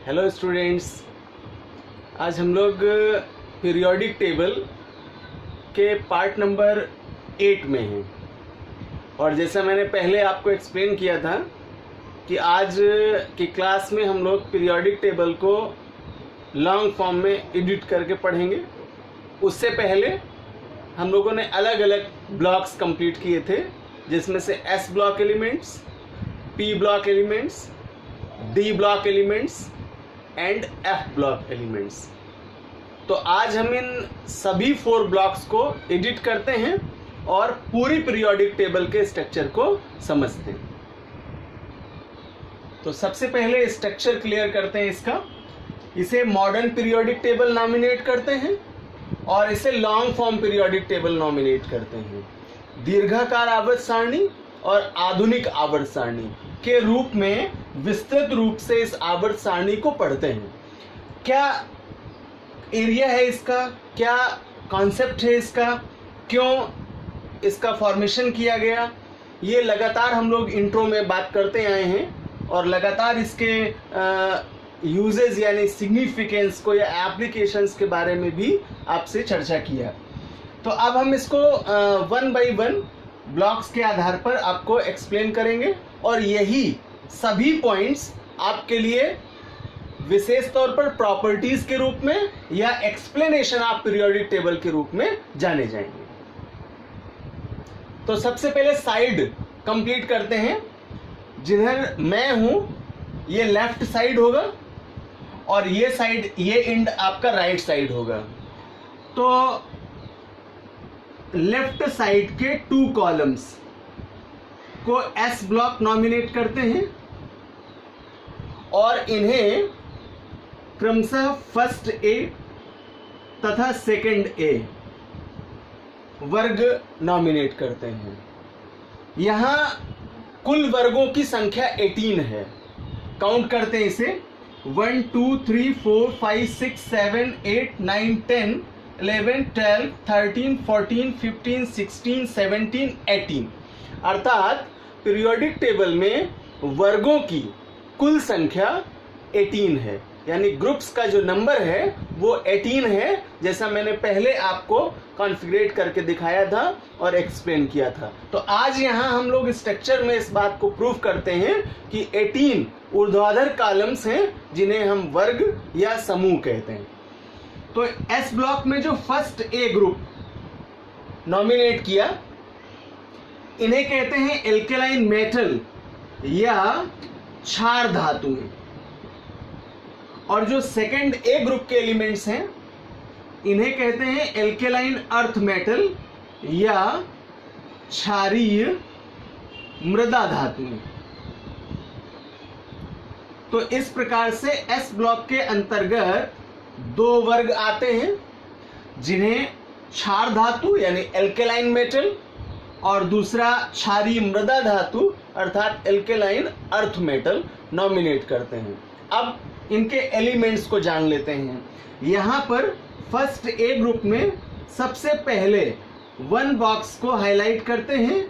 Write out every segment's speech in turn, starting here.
Hello students, आज हम लोग पीरियोडिक टेबल के पार्ट नंबर 8 में हैं। और जैसा मैंने पहले आपको एक्सप्लेन किया था कि आज की क्लास में हम लोग पीरियोडिक टेबल को लॉन्ग फॉर्म में एडिट करके पढ़ेंगे। उससे पहले हम लोगों ने अलग अलग ब्लॉक्स कंप्लीट किए थे, जिसमें से S block elements, P block elements, D block elements and F block elements. तो आज हम इन सभी 4 ब्लॉक्स को एडिट करते हैं और पूरी पीरियोडिक टेबल के स्ट्रक्चर को समझते हैं। तो सबसे पहले स्ट्रक्चर क्लियर करते हैं इसका। इसे मॉडर्न पीरियोडिक टेबल नॉमिनेट करते हैं और इसे long form periodic table nominate करते हैं। दीर्घाकार आवर्त सारणी और आधुनिक आवर्त सारणी के रूप में विस्तृत रूप से इस आवर्त सारणी को पढ़ते हैं। क्या एरिया है इसका, क्या कॉन्सेप्ट है इसका, क्यों इसका फॉर्मेशन किया गया, ये लगातार हम लोग इंट्रो में बात करते आए हैं और लगातार इसके यूजेस यानी सिग्निफिकेंस को या एप्लीकेशंस के बारे में भी आपसे चर्चा किया। तो अब हम इसको 1 बाय 1 ब्लॉक्स के आधार पर आपको एक्सप्लेन करेंगे और यही सभी पॉइंट्स आपके लिए विशेष तौर पर प्रॉपर्टीज के रूप में या एक्सप्लेनेशन ऑफ पीरियोडिक टेबल के रूप में जाने जाएंगे। तो सबसे पहले साइड कंप्लीट करते हैं। जिधर मैं हूं ये लेफ्ट साइड होगा और ये साइड, ये एंड आपका राइट साइड होगा। तो लेफ्ट साइड के 2 कॉलम्स को एस ब्लॉक नॉमिनेट करते हैं और इन्हें क्रमशः फर्स्ट ए तथा सेकंड ए वर्ग नॉमिनेट करते हैं। यहां कुल वर्गों की संख्या 18 है। काउंट करते हैं इसे 1 2 3 4 5 6 7 8 9 10 11 12 13 14 15 16 17 18। अर्थात पीरियोडिक टेबल में वर्गों की कुल संख्या 18 है, यानी ग्रुप्स का जो नंबर है वो 18 है, जैसा मैंने पहले आपको कॉन्फ़िगरेट करके दिखाया था और एक्सप्लेन किया था। तो आज यहाँ हम लोग स्ट्रक्चर में इस बात को प्रूव करते हैं कि 18 ऊर्ध्वाधर कॉलम्स हैं जिन्हें हम वर्ग या समूह कहते हैं। तो एस ब्लॉक में जो फर्स्ट ए ग्रुप नॉमिनेट किया, इन्हें कहते हैं एल्केलाइन मेटल या क्षार धातुएं। और जो सेकंड ए ग्रुप के एलिमेंट्स हैं इन्हें कहते हैं एल्केलाइन अर्थ मेटल या क्षारीय मृदा धातुएं। तो इस प्रकार से एस ब्लॉक के अंतर्गत 2 वर्ग आते हैं जिन्हें क्षार धातु यानी एल्केलाइन मेटल और दूसरा क्षारीय मृदा धातु अर्थात एल्केलाइन अर्थ मेटल नॉमिनेट करते हैं। अब इनके एलिमेंट्स को जान लेते हैं। यहां पर फर्स्ट ए ग्रुप में सबसे पहले 1 बॉक्स को हाईलाइट करते हैं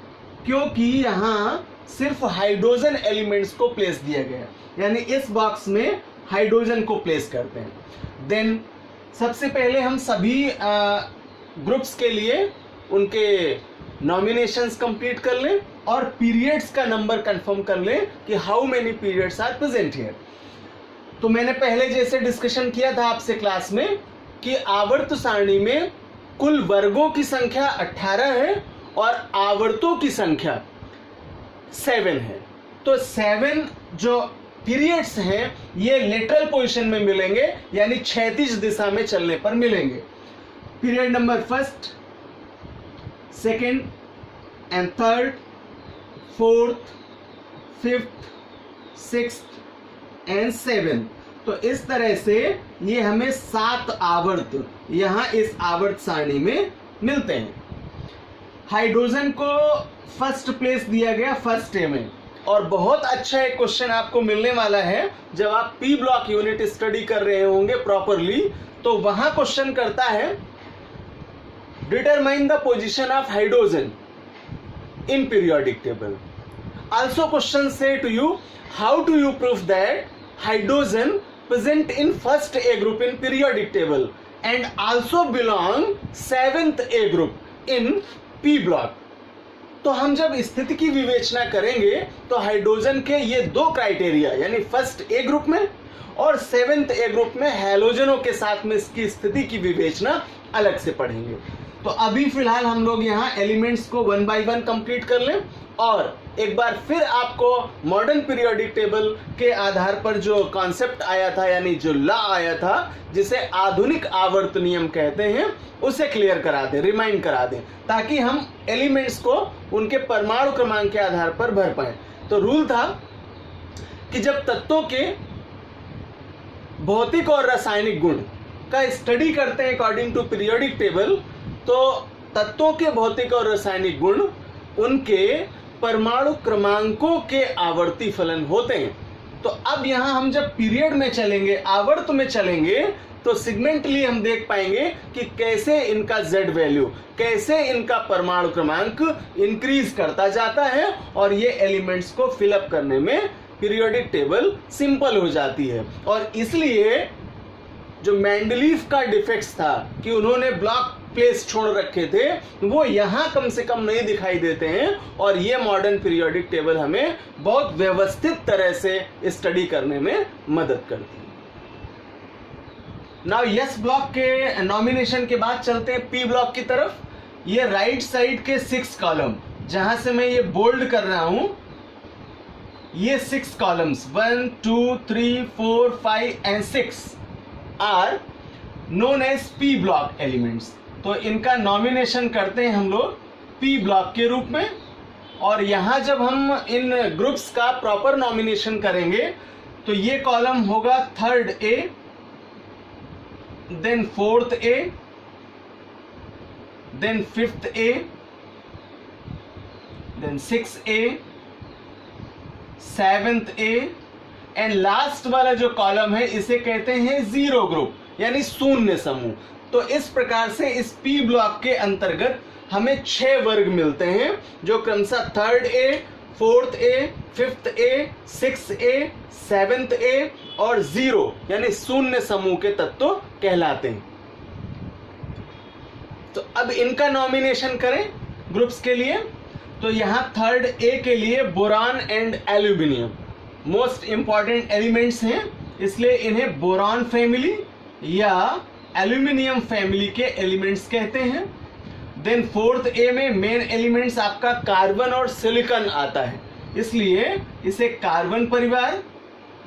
क्योंकि यहां सिर्फ हाइड्रोजन एलिमेंट्स को प्लेस दिया गया, यानी इस बॉक्स में हाइड्रोजन को प्लेस करते हैं। देन सबसे पहले हम सभी ग्रुप्स के लिए उनके नॉमिनेशंस कंप्लीट कर लें और पीरियड्स का नंबर कंफर्म कर लें कि how many periods are present here. तो मैंने पहले जैसे डिस्कशन किया था आपसे क्लास में कि आवर्त सारणी में कुल वर्गों की संख्या 18 है और आवर्तों की संख्या 7 है। तो 7 जो पीरियड्स हैं ये लेटरल पोजीशन में मिलेंगे, यानी क्षैतिज दिशा में चलने पर मिलेंगे। Period number first, second and third, fourth, fifth, sixth and 7। तो इस तरह से ये हमें 7 आवर्त यहां इस आवर्त सारणी में मिलते हैं। हाइड्रोजन को फर्स्ट प्लेस दिया गया फर्स्ट ए में। और बहुत अच्छा एक क्वेश्चन आपको मिलने वाला है जब आप पी ब्लॉक यूनिट स्टडी कर रहे होंगे प्रॉपरली, तो वहां क्वेश्चन करता है determine the position of hydrogen in periodic table. Also question say to you, how do you prove that hydrogen present in first A group in periodic table and also belong 7th A group in P block. तो हम जब स्थिति की विवेचना करेंगे तो hydrogen के ये दो क्राइटेरिया यानी फर्स्ट ए ग्रुप में और 7th ए ग्रुप में हैलोजनों के साथ में इसकी स्थिति की विवेचना अलग से पढ़ेंगे। तो अभी फिलहाल हम लोग यहाँ एलिमेंट्स को 1 बाय 1 कंप्लीट कर लें और एक बार फिर आपको मॉडर्न पीरियोडिक टेबल के आधार पर जो कॉन्सेप्ट आया था यानी जो लॉ आया था जिसे आधुनिक आवर्त नियम कहते हैं उसे क्लियर करा दें, रिमाइंड करा दें, ताकि हम एलिमेंट्स को उनके परमाणु क्रमांक के आधार पर भर पाए। तो रूल था कि जब तत्वों के भौतिक और रासायनिक गुण का स्टडी करते हैं अकॉर्डिंग टू पीरियोडिक टेबल, तो तत्वों के भौतिक और रासायनिक गुण उनके परमाणु क्रमांकों के आवर्ती फलन होते हैं। तो अब यहां हम जब पीरियड में चलेंगे, आवर्त में चलेंगे, तो सिगमेंटली हम देख पाएंगे कि कैसे इनका Z वैल्यू, कैसे इनका परमाणु क्रमांक इंक्रीज करता जाता है और ये एलिमेंट्स को फिलअप करने में पीरियोडिक टेबल सिंपल हो जाती है। और इसलिए जो मेंडलीफ का डिफेक्ट्स था कि उन्होंने ब्लॉक प्लेस छोड़ रखे थे वो यहां कम से कम नहीं दिखाई देते हैं और ये मॉडर्न पीरियोडिक टेबल हमें बहुत व्यवस्थित तरह से स्टडी करने में मदद करती है। नाउ यस ब्लॉक के नॉमिनेशन के बाद चलते हैं पी ब्लॉक की तरफ। ये राइट साइड के 6 कॉलम जहां से मैं ये बोल्ड कर रहा हूं, ये 6 columns 1 2 3 4 5 and 6 are known as P block elements. तो इनका नॉमिनेशन करते हैं हम लोग पी ब्लॉक के रूप में। और यहां जब हम इन ग्रुप्स का प्रॉपर नॉमिनेशन करेंगे तो ये कॉलम होगा 3rd A, then 4th A, then 5th A, then 6th A, 7th A and last वाला जो कॉलम है इसे कहते हैं जीरो ग्रुप यानी शून्य समूह। तो इस प्रकार से इस पी ब्लॉक के अंतर्गत हमें 6 वर्ग मिलते हैं जो क्रमशः 3rd A, 4th A, 5th A, 6th A, 7th A और 0 यानी शून्य समूह के तत्व कहलाते हैं। तो अब इनका नॉमिनेशन करें ग्रुप्स के लिए। तो यहां 3rd A के लिए boron and aluminium most important elements हैं, इसलिए इन्हें बोरान फैमिली या एल्यूमिनियम फैमिली के एलिमेंट्स कहते हैं। देन 4th A में मेन एलिमेंट्स आपका कार्बन और सिलिकॉन आता है, इसलिए इसे कार्बन परिवार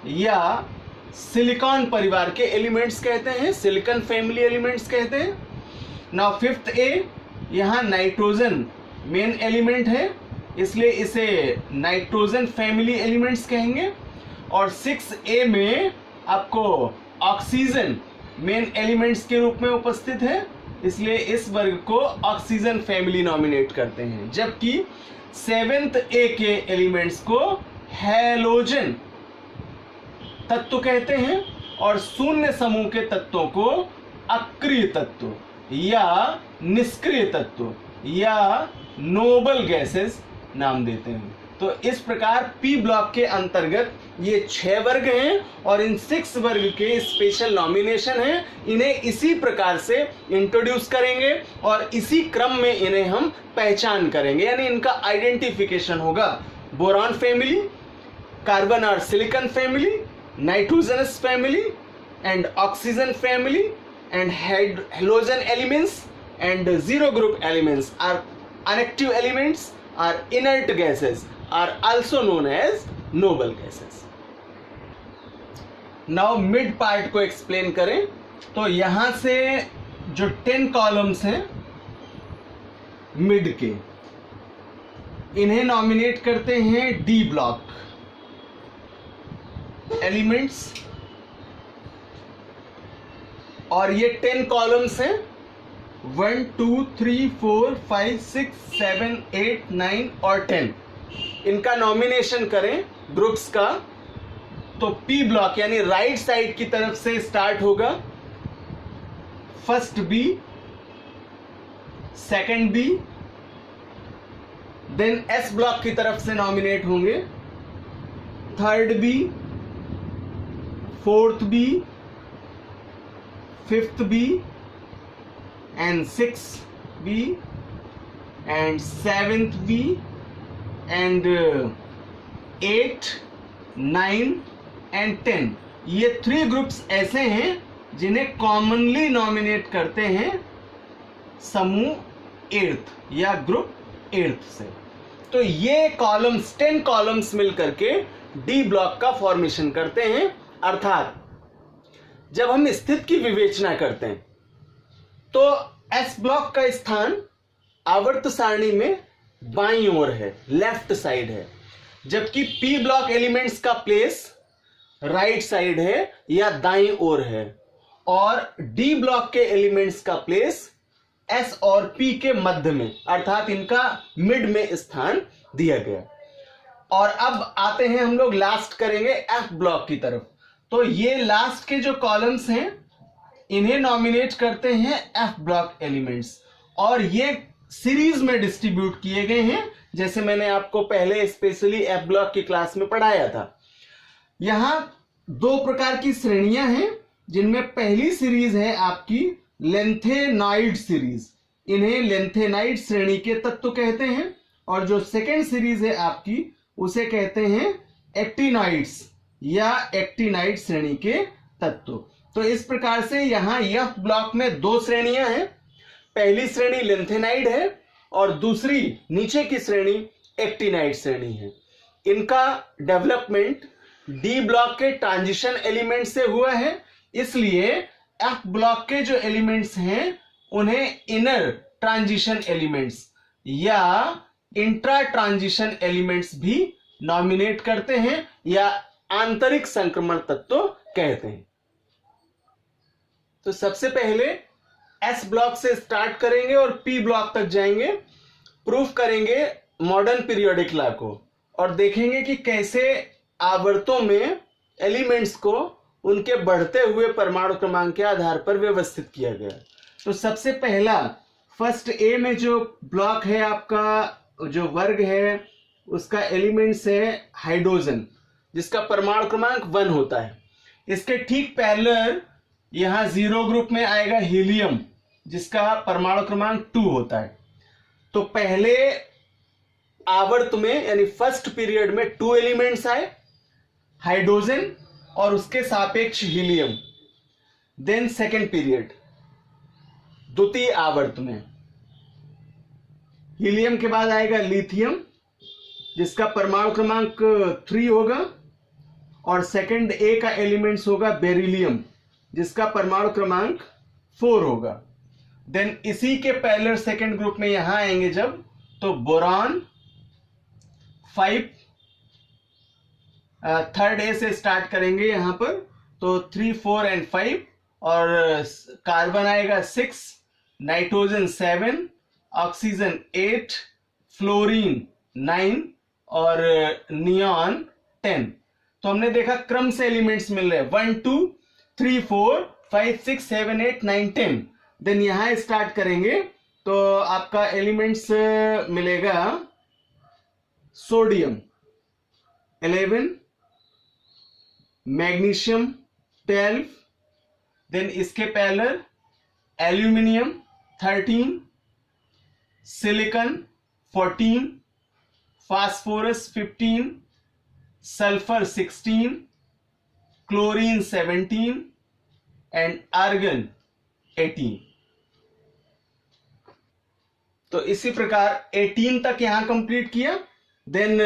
या सिलिकॉन परिवार के एलिमेंट्स कहते हैं, सिलिकॉन फैमिली एलिमेंट्स कहते हैं। नाउ 5th A यहाँ नाइट्रोजन मेन एलिमेंट है, इसलिए इसे नाइट्रोजन फैमिली एलिमेंट्स कहेंगे। और 6th A में आपको ऑक्सीजन मेन एलिमेंट्स के रूप में उपस्थित है, इसलिए इस वर्ग को ऑक्सीजन फैमिली नॉमिनेट करते हैं। जबकि 7th A के एलिमेंट्स को हैलोजन तत्व कहते हैं और शून्य समूह के तत्वों को अक्रिय तत्व या निष्क्रिय तत्व या नोबल गैसेस नाम देते हैं। तो इस प्रकार पी ब्लॉक के अंतर्गत ये 6 वर्ग हैं और इन 6 वर्ग के स्पेशल नॉमिनेशन हैं। इन्हें इसी प्रकार से इंट्रोड्यूस करेंगे और इसी क्रम में इन्हें हम पहचान करेंगे, यानी इनका आइडेंटिफिकेशन होगा। बोरान फैमिली, कार्बन और silicon family, nitrogenous family and oxygen family and halogen elements and zero group elements are unactive elements are inert gases are also known as noble gases. Now mid part को explain करें तो यहां से जो 10 columns हैं mid के, इन्हें nominate करते हैं डी ब्लॉक एलिमेंट्स। और ये 10 कॉलम्स हैं 1 2 3 4 5 6 7 8 9 और 10। इनका नॉमिनेशन करें ग्रुप्स का तो पी ब्लॉक यानी राइट साइड की तरफ से स्टार्ट होगा। First B, second B, then S block की तरफ से नॉमिनेट होंगे 3rd B, 4th B, 5th B, and 6th B, and 7th B, and 8, 9 and 10. ये 3 ग्रुप्स ऐसे हैं जिन्हें कॉमनली नॉमिनेट करते हैं समूह 8th या ग्रुप 8th से. तो ये कॉलम्स 10 कॉलम्स मिलकर के डी ब्लॉक का फॉर्मेशन करते हैं. अर्थात जब हम स्थिति की विवेचना करते हैं तो एस ब्लॉक का स्थान आवर्त सारणी में बाईं ओर है, लेफ्ट साइड है, जबकि पी ब्लॉक एलिमेंट्स का प्लेस राइट साइड है या दाईं ओर है, और डी ब्लॉक के एलिमेंट्स का प्लेस एस और पी के मध्य में, अर्थात इनका मिड में स्थान दिया गया. और अब आते हैं हम लोग लास्ट करेंगे एफ ब्लॉक की तरफ. तो ये लास्ट के जो कॉलम्स हैं इन्हें नॉमिनेट करते हैं एफ ब्लॉक एलिमेंट्स, और ये सीरीज में डिस्ट्रीब्यूट किए गए हैं, जैसे मैंने आपको पहले स्पेशली एफ ब्लॉक की क्लास में पढ़ाया था. यहां 2 प्रकार की श्रेणियां हैं, जिनमें पहली सीरीज है आपकी लेंथेनॉइड सीरीज. इन्हें लेंथेनॉइड श्रेणी के तत्व कहते हैं, और जो सेकेंड सीरीज है आपकी उसे कहते हैं एक्टिनॉइड्स या एक्टिनाइड श्रेणी के तत्व. तो इस प्रकार से यहां एफ ब्लॉक में 2 श्रेणियां हैं. पहली श्रेणी लेंथेनाइड है और दूसरी नीचे की श्रेणी एक्टिनाइड श्रेणी है. इनका डेवलपमेंट डी ब्लॉक के ट्रांजिशन एलिमेंट से हुआ है, इसलिए एफ ब्लॉक के जो एलिमेंट्स हैं उन्हें इनर ट्रांजिशन एलिमेंट्स या इंट्रा ट्रांजिशन एलिमेंट्स भी नॉमिनेट करते हैं या आंतरिक संक्रमण तत्व कहते हैं. तो सबसे पहले एस ब्लॉक से स्टार्ट करेंगे और पी ब्लॉक तक जाएंगे. प्रूफ करेंगे मॉडर्न पीरियोडिक लॉ को और देखेंगे कि कैसे आवर्तों में एलिमेंट्स को उनके बढ़ते हुए परमाणु क्रमांक के आधार पर व्यवस्थित किया गया. तो सबसे पहला फर्स्ट ए में जो ब्लॉक है आपका, जो वर्ग है उसका एलिमेंट्स है हाइड्रोजन, जिसका परमाणु क्रमांक 1 होता है. इसके ठीक पैरेलल यहां 0 ग्रुप में आएगा हीलियम, जिसका परमाणु क्रमांक 2 होता है. तो पहले आवर्त में यानी फर्स्ट पीरियड में 2 एलिमेंट्स आए, हाइड्रोजन और उसके सापेक्ष हीलियम. देन सेकेंड पीरियड द्वितीय आवर्त में हीलियम के बाद आएगा लिथियम, जिसका परमाणु क्रमांक 3 होगा, और सेकंड ए का एलिमेंट्स होगा बेरिलियम, जिसका परमाणु क्रमांक 4 होगा. देन इसी के पैरेलल सेकंड ग्रुप में यहां आएंगे जब, तो बोरॉन 5, थर्ड ए से स्टार्ट करेंगे यहां पर, तो 3, 4 एंड 5, और कार्बन आएगा 6, नाइट्रोजन 7, ऑक्सीजन 8, फ्लोरीन 9 और नियॉन 10. तो हमने देखा क्रम से एलिमेंट्स मिल रहे हैं 1, 2, 3, 4, 5, 6, 7, 8, 9, 10. देन यहां स्टार्ट करेंगे तो आपका एलिमेंट्स मिलेगा सोडियम 11, मैग्नीशियम 12, देन इसके parallel aluminium 13, silicon 14, phosphorus 15, sulphur 16, chlorine 17 and argon 18. तो इसी प्रकार 18 तक यहां कंप्लीट किया. देन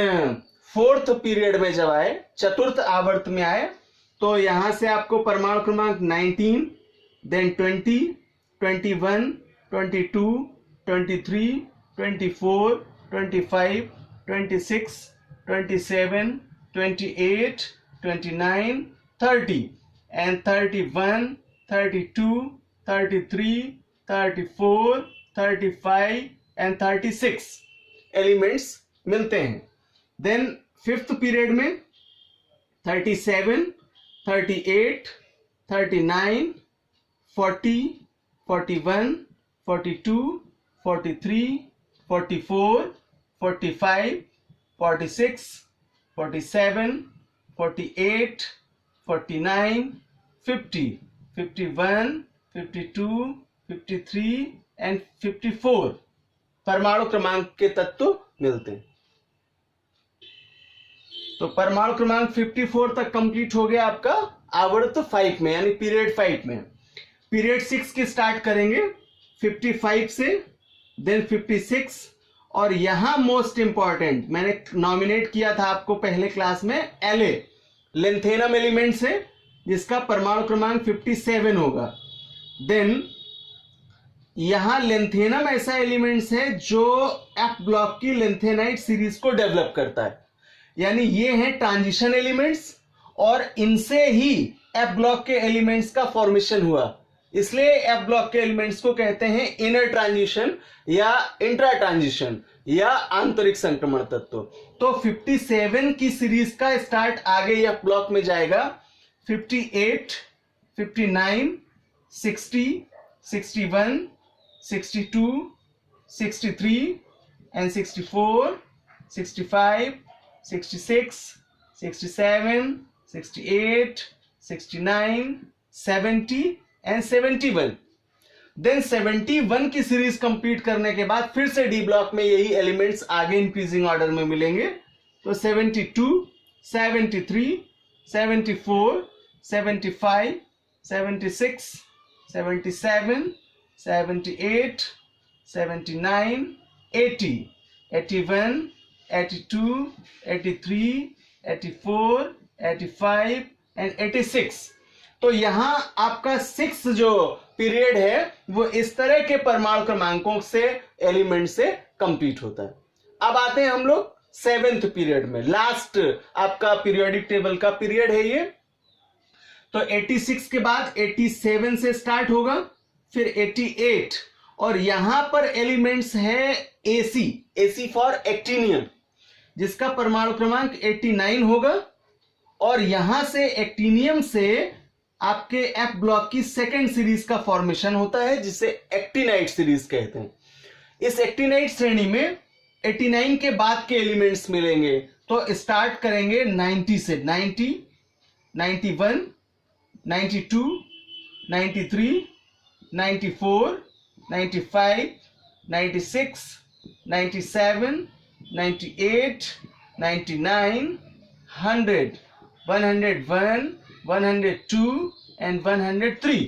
फोर्थ पीरियड में जब आए, चतुर्थ आवर्त में आए, तो यहां से आपको परमाणु क्रमांक 19, देन 20, 21, 22, 23, 24, 25, 26, 27, 28, 29, 30 and 31, 32, 33, 34, 35 and 36 एलिमेंट्स मिलते हैं. देन फिफ्थ पीरियड में 37, 38, 39, 40, 41, 42, 43, 44, 45, 46, 47, 48, 49, 50, 51, 52, 53 एंड 54 परमाणु क्रमांक के तत्व मिलते हैं। तो परमाणु क्रमांक 54 तक कंप्लीट हो गया आपका आवर्त 5 में, यानी पीरियड 5 में। पीरियड 6 की स्टार्ट करेंगे 55 से, देन 56, और यहां मोस्ट इंपॉर्टेंट मैंने नॉमिनेट किया था आपको पहले क्लास में, एलए लेंथेनम एलिमेंट्स है जिसका परमाणु क्रमांक 57 होगा। देन यहां लेंथेनम ऐसा एलिमेंट्स है जो एफ ब्लॉक की लेंथेनाइट सीरीज को डेवलप करता है, यानी ये हैं ट्रांजिशन एलिमेंट्स, और इनसे ही एफ ब्लॉक के एलिमेंट्स का फॉर्मेशन हुआ। इसलिए एफ ब्लॉक के एलिमेंट्स को कहते हैं इनर ट्रांजिशन या इंट्रा ट्रांजिशन या आंतरिक संक्रमण तत्व। तो 57 की सीरीज का स्टार्ट आगे एफ ब्लॉक में जाएगा 58, 59, 60, 61, 62, 63 एंड 64, 65, 66, 67, 68, 69, 70 एंड 71। देन 71 की सीरीज कंप्लीट करने के बाद फिर से डी ब्लॉक में यही एलिमेंट्स आगे इंक्रीजिंग ऑर्डर में मिलेंगे। तो 72, 73, 74, 75, 76, 77, 78, 79, 80, 81, 82, 83, 84, 85 एंड 86। तो यहां आपका 6 जो पीरियड है वो इस तरह के परमाणु क्रमांकों से एलिमेंट से कंप्लीट होता है। अब आते हैं हम लोग 7th पीरियड में, लास्ट आपका पीरियोडिक टेबल का पीरियड है ये। तो 86 के बाद 87 से स्टार्ट होगा, फिर 88, और यहां पर एलिमेंट्स है एसी फॉर एक्टिनियम, जिसका परमाणु क्रमांक 89 होगा, और यहां से एक्टिनियम से आपके एफ ब्लॉक की सेकेंड सीरीज का फॉर्मेशन होता है जिसे एक्टिनाइट सीरीज कहते हैं। इस एक्टिनाइट श्रेणी में 89 के बाद के एलिमेंट्स मिलेंगे। तो स्टार्ट करेंगे 90 से, 90, 91, 92, 93, 94, 95, 96, 97, 98, 99, 100, 101, 102 एंड 103।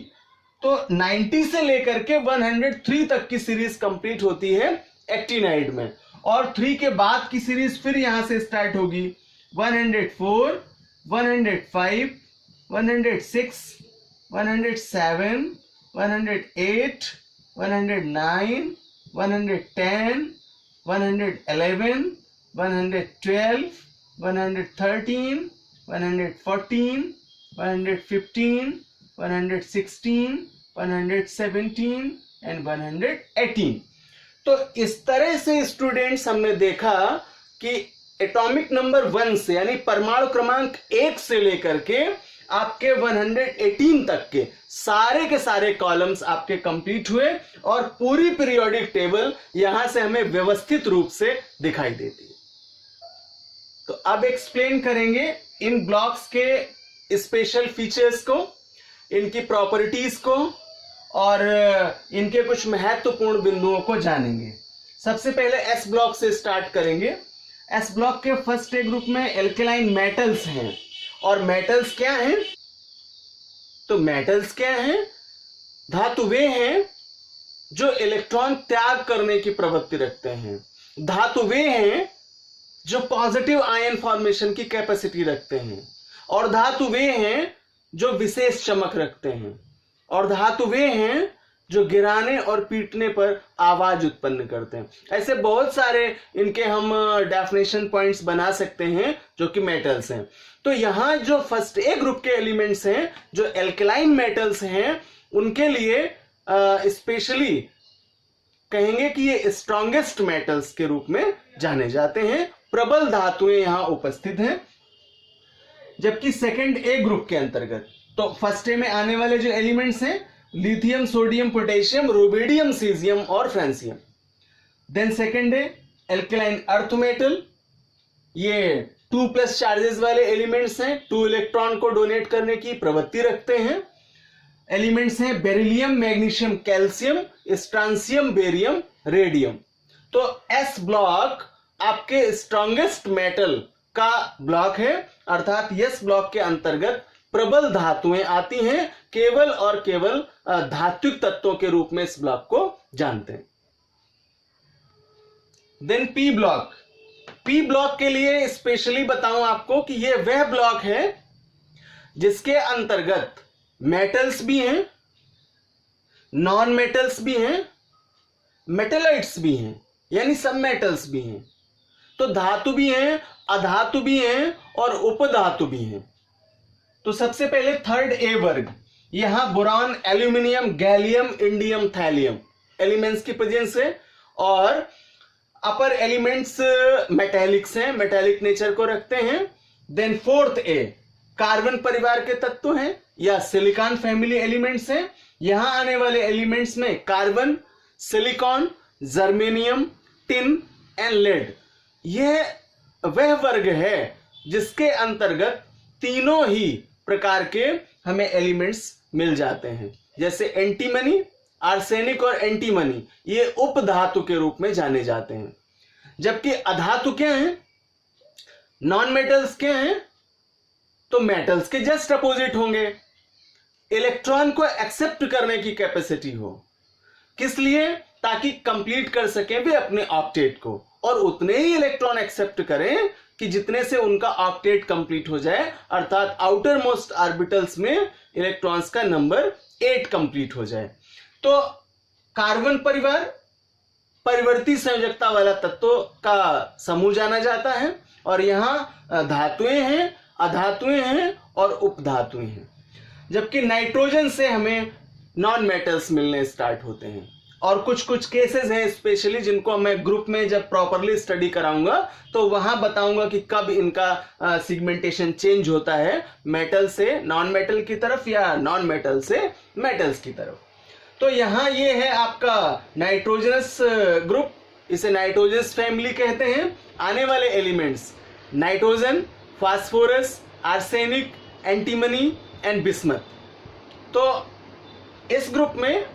तो 90 से लेकर के 103 तक की सीरीज कंप्लीट होती है एक्टिनाइड में, और 3 के बाद की सीरीज फिर यहां से स्टार्ट होगी 104, 105, 106, 107, 108, 109, 110, 111, 112, 113, 114, 115, 116, 117 एंड 118। तो इस तरह से स्टूडेंट्स हमने देखा कि एटॉमिक नंबर 1 से, यानी परमाणु क्रमांक 1 से लेकर के आपके 118 तक के सारे कॉलम्स आपके कंप्लीट हुए, और पूरी पीरियोडिक टेबल यहां से हमें व्यवस्थित रूप से दिखाई देती है। तो अब एक्सप्लेन करेंगे इन ब्लॉक्स के स्पेशल फीचर्स को, इनकी प्रॉपर्टीज को, और इनके कुछ महत्वपूर्ण बिंदुओं को जानेंगे। सबसे पहले एस ब्लॉक से स्टार्ट करेंगे। एस ब्लॉक के फर्स्ट ए ग्रुप में एल्केलाइन मेटल्स हैं, और मेटल्स क्या हैं? तो मेटल्स क्या हैं? धातु वे हैं जो इलेक्ट्रॉन त्याग करने की प्रवृत्ति रखते हैं। धातु वे हैं जो पॉजिटिव आयन फॉर्मेशन की कैपेसिटी रखते हैं, और धातु वे हैं जो विशेष चमक रखते हैं, और धातु वे हैं जो गिराने और पीटने पर आवाज उत्पन्न करते हैं। ऐसे बहुत सारे इनके हम डेफिनेशन पॉइंट्स बना सकते हैं जो कि मेटल्स हैं। तो यहां जो फर्स्ट ए ग्रुप के एलिमेंट्स हैं जो एल्केलाइन मेटल्स हैं, उनके लिए स्पेशली कहेंगे कि ये स्ट्रॉन्गेस्ट मेटल्स के रूप में जाने जाते हैं। प्रबल धातुएं यहां उपस्थित हैं। जबकि सेकंड ए ग्रुप के अंतर्गत, तो फर्स्ट ए में आने वाले जो एलिमेंट्स हैं lithium, sodium, potassium, rubidium, caesium और francium. Then second a alkaline earth metal, ये 2+ चार्जेस वाले एलिमेंट्स हैं, 2 इलेक्ट्रॉन को डोनेट करने की प्रवृत्ति रखते हैं। एलिमेंट्स हैं beryllium, magnesium, calcium, strontium, barium, radium. तो एस ब्लॉक आपके स्ट्रॉन्गेस्ट मेटल का ब्लॉक है, अर्थात एस ब्लॉक के अंतर्गत प्रबल धातुएं आती हैं। केवल और केवल धात्विक तत्वों के रूप में इस ब्लॉक को जानते हैं। Then P block. P block के लिए स्पेशली बताऊं आपको कि यह वह ब्लॉक है जिसके अंतर्गत मेटल्स भी हैं, नॉन मेटल्स भी हैं, मेटेलाइट्स भी हैं, यानी सब मेटल्स भी हैं। तो धातु भी हैं, अधातु भी हैं और उपधातु भी हैं। तो सबसे पहले थर्ड ए वर्ग, यहां boron, aluminium, gallium, indium, thallium elements की प्रेजेंस है। और अपर एलिमेंट्स मेटेलिक्स हैं, मेटेलिक नेचर को रखते हैं। देन फोर्थ ए कार्बन परिवार के तत्व हैं या सिलिकॉन फैमिली एलिमेंट्स हैं। यहां आने वाले एलिमेंट्स में carbon, silicon, germanium, tin and lead, यह वह वर्ग है जिसके अंतर्गत तीनों ही प्रकार के हमें एलिमेंट्स मिल जाते हैं। जैसे एंटीमनी, आर्सेनिक और एंटीमनी ये उपधातु के रूप में जाने जाते हैं। जबकि अधातु क्या हैं, नॉन मेटल्स क्या हैं, तो मेटल्स के जस्ट अपोजिट होंगे। इलेक्ट्रॉन को एक्सेप्ट करने की कैपेसिटी हो, किस लिए, ताकि कंप्लीट कर सकें वे अपने ऑक्टेट को, और उतने ही इलेक्ट्रॉन एक्सेप्ट करें कि जितने से उनका ऑक्टेट कंप्लीट हो जाए, अर्थात आउटर मोस्ट ऑर्बिटल्स में इलेक्ट्रॉन्स का नंबर 8 कंप्लीट हो जाए। तो कार्बन परिवार परिवर्ती संयोजकता वाला तत्वों का समूह जाना जाता है, और यहां धातुएं हैं, अधातुएं हैं और उपधातुएं हैं। जबकि नाइट्रोजन से हमें नॉन मेटल्स मिलने स्टार्ट होते हैं। और कुछ कुछ केसेस हैं स्पेशली जिनको मैं ग्रुप में जब प्रॉपरली स्टडी कराऊंगा तो वहां बताऊंगा कि कब इनका सिगमेंटेशन चेंज होता है, मेटल से नॉन मेटल की तरफ या नॉन मेटल से मेटल्स की तरफ। तो यहां ये है आपका नाइट्रोजनस ग्रुप, इसे नाइट्रोजनस फैमिली कहते हैं। आने वाले elements nitrogen, phosphorus, arsenic, antimony and bismuth. तो इस ग्रुप में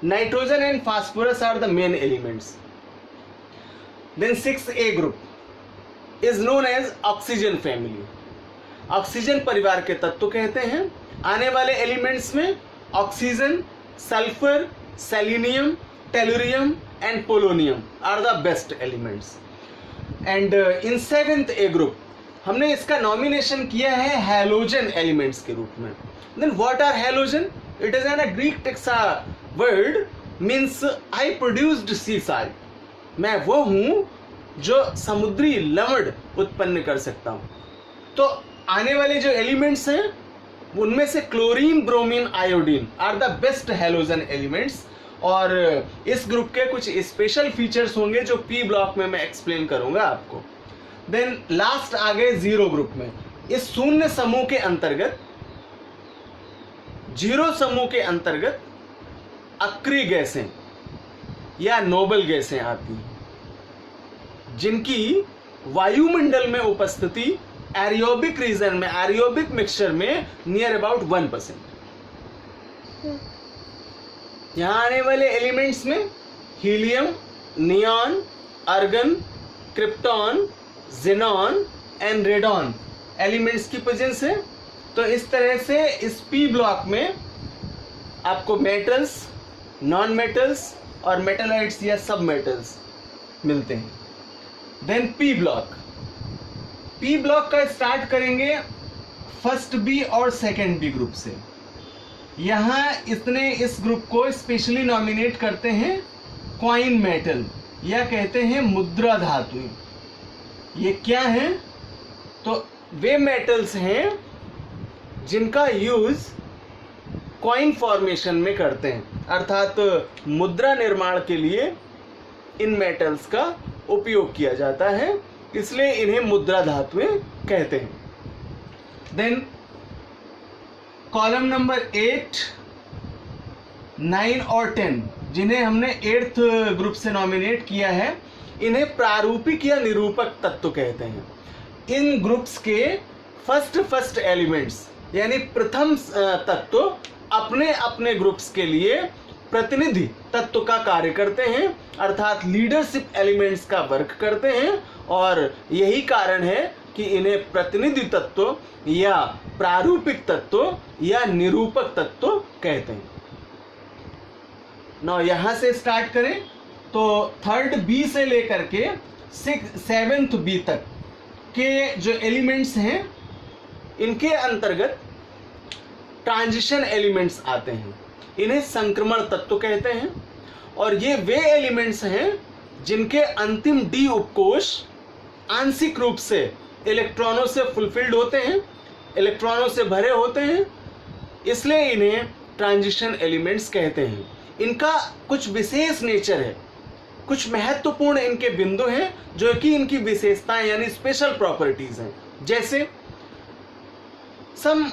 nitrogen and phosphorus are the main elements. Then 6A group is known as oxygen family. Oxygen परिवार के तत्व कहते हैं। आने वाले एलिमेंट्स में oxygen, sulphur, selenium, tellurium and polonium are the best elements. And in 7th A group हमने इसका नॉमिनेशन किया है हैलोजन एलिमेंट्स के रूप में। Then what are halogen? It is an Greek टेक्सा word, means I produced sea salt. मैं वो हूं जो समुद्री लवण उत्पन्न कर सकता हूं। तो आने वाले जो एलिमेंट्स हैं उनमें से chlorine, bromine, iodine are the best halogen elements. और इस ग्रुप के कुछ स्पेशल फीचर्स होंगे जो पी ब्लॉक में मैं एक्सप्लेन करूंगा आपको। देन लास्ट आ गए 0 ग्रुप में। इस शून्य समूह के अंतर्गत, 0 समूह के अंतर्गत अक्रिय गैसें या नोबल गैसें आती हैं जिनकी वायुमंडल में उपस्थिति एरियोबिक रीजन में, एरियोबिक मिक्सचर में नियर अबाउट 1%। यहां आने वाले एलिमेंट्स में helium, neon, argon, krypton, xenon and radon elements की प्रेजेंस है। तो इस तरह से इस पी ब्लॉक में आपको मेटल्स, नॉन मेटल्स और मेटलाइट्स या सब मेटल्स मिलते हैं। Then P block. P block का स्टार्ट करेंगे फर्स्ट बी और सेकंड बी ग्रुप से। यहां इतने इस ग्रुप को स्पेशली नॉमिनेट करते हैं कॉइन मेटल या कहते हैं मुद्रा धातुएं। ये क्या है? तो वे मेटल्स हैं जिनका यूज कॉइन फॉर्मेशन में करते हैं, अर्थात मुद्रा निर्माण के लिए इन मेटल्स का उपयोग किया जाता है, इसलिए इन्हें मुद्रा धातुएं कहते हैं। देन कॉलम नंबर 8, 9 और 10 जिन्हें हमने 8th ग्रुप से नॉमिनेट किया है, इन्हें प्रारूपिक या निरूपक तत्व कहते हैं। इन ग्रुप्स के फर्स्ट एलिमेंट्स यानी प्रथम तत्व अपने अपने ग्रुप्स के लिए प्रतिनिधि तत्व का कार्य करते हैं, अर्थात लीडरशिप एलिमेंट्स का वर्क करते हैं, और यही कारण है कि इन्हें प्रतिनिधि तत्व या प्रारूपिक तत्व या निरूपक तत्व कहते हैं। ना यहां से स्टार्ट करें तो थर्ड बी से लेकर के सेवेंथ बी तक के जो एलिमेंट्स हैं इनके अंतर्गत ट्रांजिशन एलिमेंट्स आते हैं। इन्हें संक्रमण तत्व कहते हैं, और ये वे एलिमेंट्स हैं जिनके अंतिम डी उपकोष आंशिक रूप से इलेक्ट्रॉनों से फुलफिल्ड होते हैं, इलेक्ट्रॉनों से भरे होते हैं, इसलिए इन्हें ट्रांजिशन एलिमेंट्स कहते हैं। इनका कुछ विशेष नेचर है, कुछ महत्वपूर्ण इनके बिंदु हैं जो कि इनकी विशेषताएं यानी स्पेशल प्रॉपर्टीज हैं। जैसे some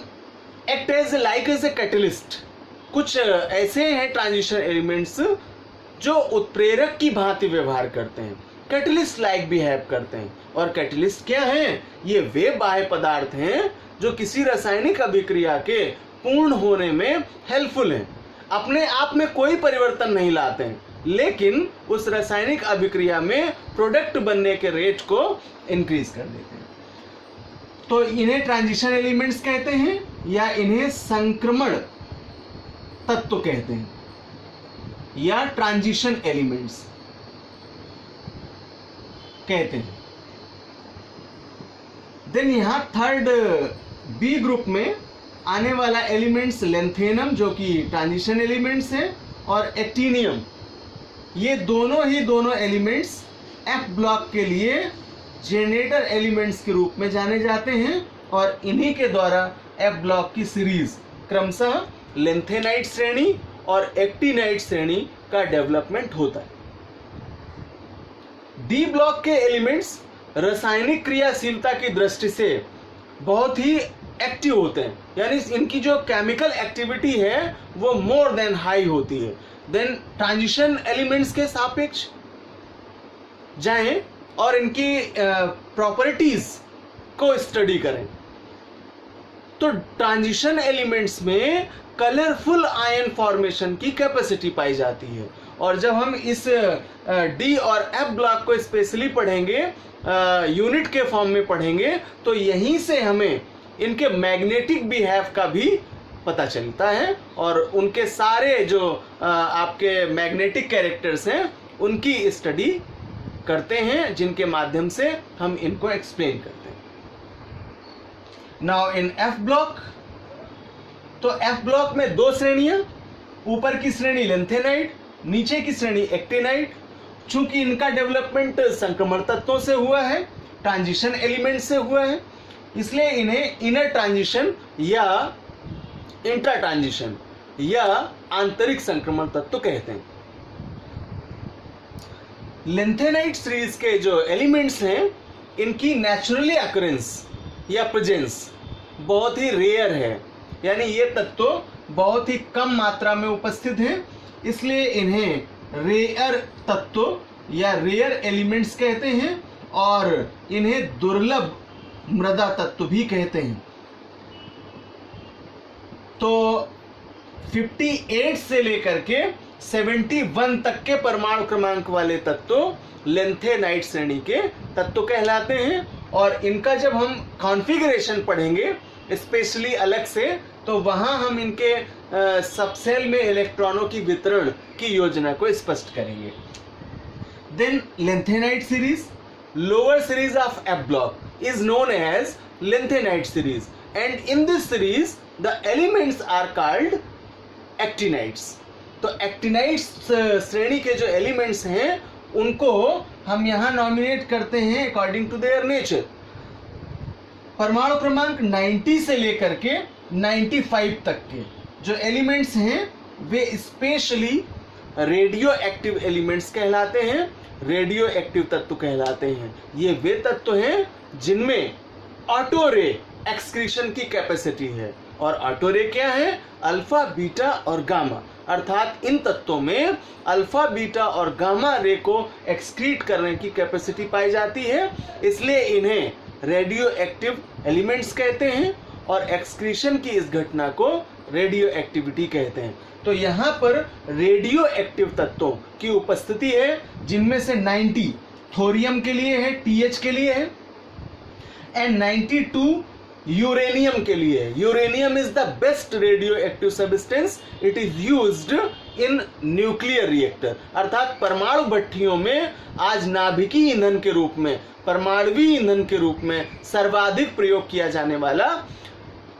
act as like as a catalyst, कुछ ऐसे हैं ट्रांजिशन एलिमेंट्स जो उत्प्रेरक की भांति व्यवहार करते हैं, कैटलिस्ट लाइक बिहेव करते हैं। और कैटलिस्ट क्या हैं? ये वे बाह्य पदार्थ हैं जो किसी रासायनिक अभिक्रिया के पूर्ण होने में हेल्पफुल हैं, अपने आप में कोई परिवर्तन नहीं लाते हैं, लेकिन उस रासायनिक अभिक्रिया में प्रोडक्ट बनने के रेट को इंक्रीज कर देते हैं। तो इन्हें ट्रांजिशन एलिमेंट्स कहते हैं या इन्हें संक्रमण तत्व कहते हैं या ट्रांजिशन एलिमेंट्स कहते हैं। देन यहां थर्ड बी ग्रुप में आने वाला एलिमेंट्स लेंथेनम जो कि ट्रांजिशन एलिमेंट्स है, और एक्टिनियम, ये दोनों एलिमेंट्स एफ ब्लॉक के लिए जनरेटर एलिमेंट्स के रूप में जाने जाते हैं, और इन्हीं के द्वारा एफ ब्लॉक की सीरीज क्रमशः लेंथेनाइट श्रेणी और एक्टिनाइट श्रेणी का डेवलपमेंट होता है। डी ब्लॉक के एलिमेंट्स रासायनिक क्रियाशीलता की दृष्टि से बहुत ही एक्टिव होते हैं, यानी इनकी जो केमिकल एक्टिविटी है वो मोर देन हाई होती है। देन ट्रांजिशन एलिमेंट्स के सापेक्ष जाएं और इनकी प्रॉपर्टीज को स्टडी करें तो ट्रांजिशन एलिमेंट्स में कलरफुल आयन फॉर्मेशन की कैपेसिटी पाई जाती है। और जब हम इस डी और एफ ब्लॉक को स्पेशली पढ़ेंगे, यूनिट के फॉर्म में पढ़ेंगे, तो यहीं से हमें इनके मैग्नेटिक बिहेव का भी पता चलता है, और उनके सारे जो आपके मैग्नेटिक कैरेक्टर्स हैं उनकी स्टडी करते हैं, जिनके माध्यम से हम इनको एक्सप्लेन करते हैं। नाउ इन एफ ब्लॉक, तो एफ ब्लॉक में दो श्रेणियां, ऊपर की श्रेणी लेंथेनाइट, नीचे की श्रेणी एक्टिनाइट। चूंकि इनका डेवलपमेंट संक्रमण तत्वों से हुआ है, ट्रांजिशन एलिमेंट से हुआ है, इसलिए इन्हें इनर ट्रांजिशन या इंट्रा ट्रांजिशन या आंतरिक संक्रमण तत्व कहते हैं। लेंथेनाइट सीरीज के जो एलिमेंट्स हैं इनकी नेचुरली अकरेंस या प्रेजेंस बहुत ही रेयर है, यानी ये तत्व बहुत ही कम मात्रा में उपस्थित हैं, इसलिए इन्हें रेयर तत्व या रेयर एलिमेंट्स कहते हैं, और इन्हें दुर्लभ मृदा तत्व भी कहते हैं। तो 58 से लेकर के 71 तक के परमाणु क्रमांक वाले तत्व लेंथेनाइट श्रेणी के तत्व कहलाते हैं, और इनका जब हम कॉन्फ़िगरेशन पढ़ेंगे स्पेशली अलग से, तो वहां हम इनके सबसेल में इलेक्ट्रॉनों की वितरण की योजना को स्पष्ट करेंगे। Then lanthanide series, lower series of F block is known as lenthenite series, and in this series the elements are called actinides। तो actinides श्रेणी के जो एलिमेंट्स हैं उनको हम यहाँ नॉमिनेट करते हैं अकॉर्डिंग टू देयर नेचर। परमाणु क्रमांक 90 से लेकर के 95 तक के जो एलिमेंट्स हैं वे स्पेशली रेडियो एक्टिव एलिमेंट्स कहलाते हैं, रेडियो एक्टिव तत्व कहलाते हैं। ये वे तत्व हैं जिनमें ऑटो रे एक्सक्रीशन की कैपेसिटी है, और ऑटो रे क्या है? अल्फा, बीटा और गामा, अर्थात इन तत्वों में अल्फा, बीटा और गामा रे को एक्सक्रीट करने की कैपेसिटी पाई जाती है, इसलिए इन्हें रेडियो एक्टिव एलिमेंट्स कहते हैं और एक्सक्रीशन की इस घटना को रेडियो एक्टिविटी कहते हैं। तो यहाँ पर रेडियो एक्टिव तत्वों की उपस्थिति है, जिनमें से 90 थोरियम के लिए है, TH के लिए है, एंड 92 यूरेनियम के लिए है। Uranium is the best radio active substance, it is used in nuclear reactor, अर्थात परमाणु भट्टियों में आज नाभिकीय ईंधन के रूप में, परमाणुवीय ईंधन के रूप में सर्वाधिक प्रयोग किया जाने वाला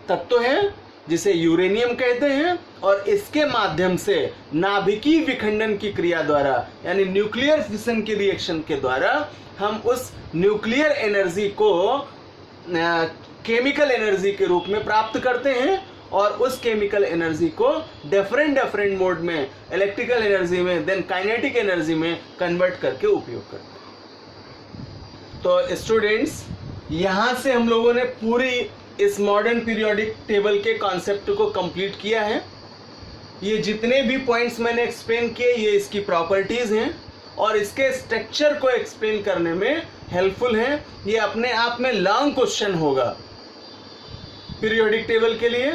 तत्व है, जिसे यूरेनियम कहते हैं। और इसके माध्यम से नाभिकीय विखंडन की क्रिया द्वारा, यानी न्यूक्लियर फिशन की रिएक्शन के द्वारा, हम उस न्यूक्लियर एनर्जी को केमिकल एनर्जी के रूप में प्राप्त करते हैं और उस केमिकल एनर्जी को डिफरेंट मोड में, इलेक्ट्रिकल एनर्जी में, देन काइनेटिक एनर्जी में कन्वर्ट करके उपयोग करते हैं। तो स्टूडेंट्स, यहाँ से हम लोगों ने पूरी इस मॉडर्न पीरियोडिक टेबल के कॉन्सेप्ट को कंप्लीट किया है। ये जितने भी पॉइंट्स मैंने एक्सप्लेन किए, ये इसकी प्रॉपर्टीज हैं और इसके स्ट्रक्चर को एक्सप्लेन करने में हेल्पफुल हैं। ये अपने आप में लॉन्ग क्वेश्चन होगा पीरियोडिक टेबल के लिए।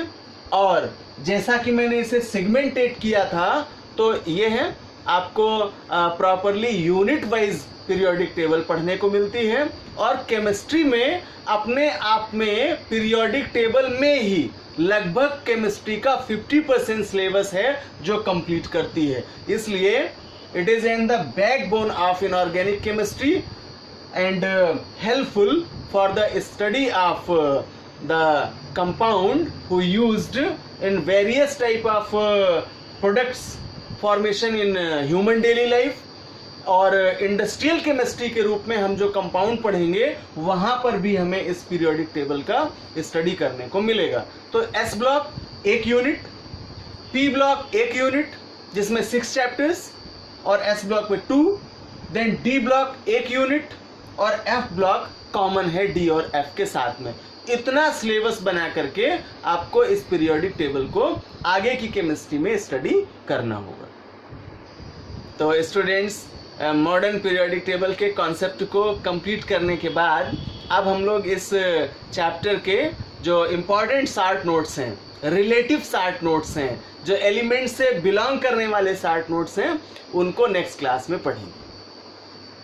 और जैसा कि मैंने इसे सेगमेंटेट किया था, तो ये है आपको properly unit wise periodic table पढ़ने को मिलती है। और केमिस्ट्री में अपने आप में पीरियोडिक टेबल में ही लगभग केमिस्ट्री का 50% सिलेबस है जो कंप्लीट करती है। इसलिए it is in the backbone of inorganic chemistry and helpful for the study of the compound who used in various type of products formation in human daily life। और industrial chemistry के रूप में हम जो compound पढ़ेंगे, वहां पर भी हमें इस पीरियोडिक टेबल का स्टडी करने को मिलेगा। तो S block 1 unit, P block 1 unit जिसमें 6 चैप्टर्स और एस ब्लॉक में 2, देन डी ब्लॉक 1 यूनिट और एफ ब्लॉक कॉमन है डी और एफ के साथ में। इतना सिलेबस बना करके आपको इस पीरियोडिक टेबल को आगे की केमिस्ट्री में स्टडी करना होगा। तो स्टूडेंट्स, मॉडर्न पीरियोडिक टेबल के कॉन्सेप्ट को कंप्लीट करने के बाद अब हम लोग इस चैप्टर के जो इम्पॉर्टेंट शार्ट नोट्स हैं, रिलेटिव शार्ट नोट्स हैं, जो एलिमेंट से बिलोंग करने वाले शार्ट नोट्स हैं, उनको नेक्स्ट क्लास में पढ़ेंगे।